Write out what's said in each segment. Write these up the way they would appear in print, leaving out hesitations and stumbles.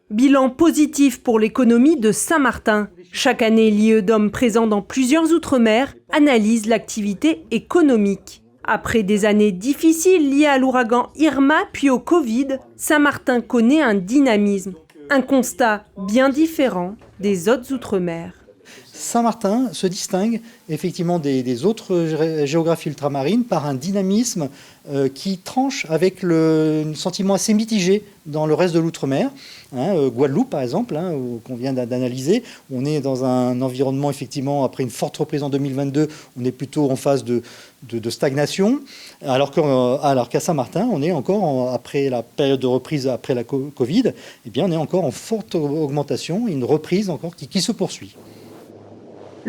Bilan positif pour l'économie de Saint-Martin. Chaque année, l'IEDOM, présent dans plusieurs outre-mer, analyse l'activité économique. Après des années difficiles liées à l'ouragan Irma puis au Covid, Saint-Martin connaît un dynamisme. Un constat bien différent des autres outre-mer. Saint-Martin se distingue effectivement des autres géographies ultramarines par un dynamisme qui tranche avec un sentiment assez mitigé dans le reste de l'outre-mer. Guadeloupe par exemple, qu'on vient d'analyser, on est dans un environnement effectivement, après une forte reprise en 2022, on est plutôt en phase de stagnation, alors qu'à Saint-Martin, on est encore, après la période de reprise après la Covid, eh bien, on est encore en forte augmentation, une reprise encore qui se poursuit.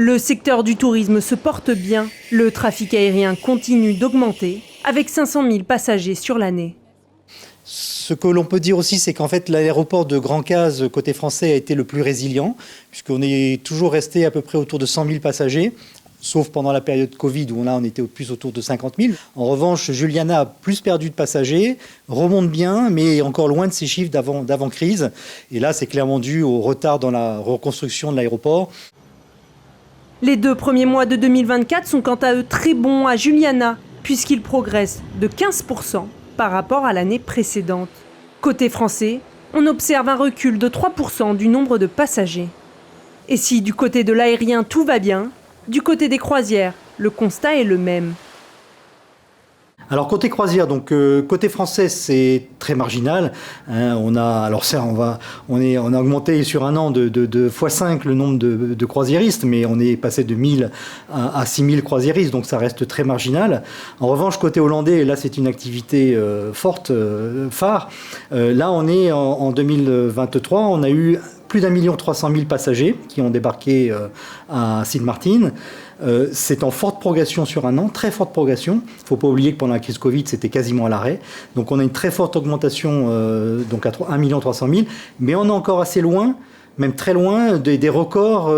Le secteur du tourisme se porte bien. Le trafic aérien continue d'augmenter, avec 500 000 passagers sur l'année. Ce que l'on peut dire aussi, c'est qu'en fait, l'aéroport de Grand-Case, côté français, a été le plus résilient, puisqu'on est toujours resté à peu près autour de 100 000 passagers, sauf pendant la période Covid, où là, on était plus autour de 50 000. En revanche, Juliana a plus perdu de passagers, remonte bien, mais encore loin de ses chiffres d'avant-crise. Et là, c'est clairement dû au retard dans la reconstruction de l'aéroport. Les 2 premiers mois de 2024 sont quant à eux très bons à Juliana, puisqu'ils progressent de 15% par rapport à l'année précédente. Côté français, on observe un recul de 3% du nombre de passagers. Et si du côté de l'aérien tout va bien, du côté des croisières, le constat est le même. Alors côté croisière, donc côté français, c'est très marginal. On a augmenté sur un an de x5 le nombre de croisiéristes, mais on est passé de 1000 à 6000 croisiéristes, donc ça reste très marginal. En revanche, côté hollandais, là c'est une activité forte, phare. Là on est en 2023, on a eu plus d'1 300 000 passagers qui ont débarqué à Sint-Maarten. C'est en forte progression sur un an, très forte progression. Il ne faut pas oublier que pendant la crise Covid, c'était quasiment à l'arrêt. Donc on a une très forte augmentation, donc à 1 300 000. Mais on est encore assez loin, même très loin, des records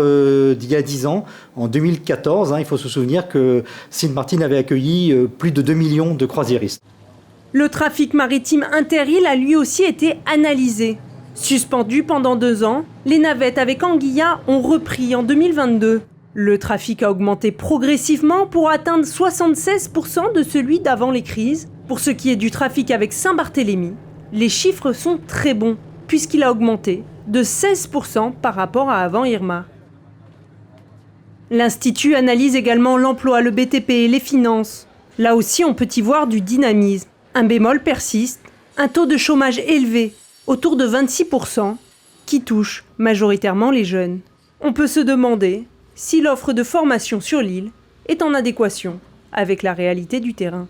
d'il y a 10 ans. En 2014, il faut se souvenir que Sint-Maarten avait accueilli plus de 2 millions de croisiéristes. Le trafic maritime inter-îles a lui aussi été analysé. Suspendu pendant 2 ans, les navettes avec Anguilla ont repris en 2022. Le trafic a augmenté progressivement pour atteindre 76% de celui d'avant les crises. Pour ce qui est du trafic avec Saint-Barthélemy, les chiffres sont très bons, puisqu'il a augmenté de 16% par rapport à avant Irma. L'Institut analyse également l'emploi, le BTP et les finances. Là aussi, on peut y voir du dynamisme. Un bémol persiste, un taux de chômage élevé, autour de 26%, qui touche majoritairement les jeunes. On peut se demander si l'offre de formation sur l'île est en adéquation avec la réalité du terrain.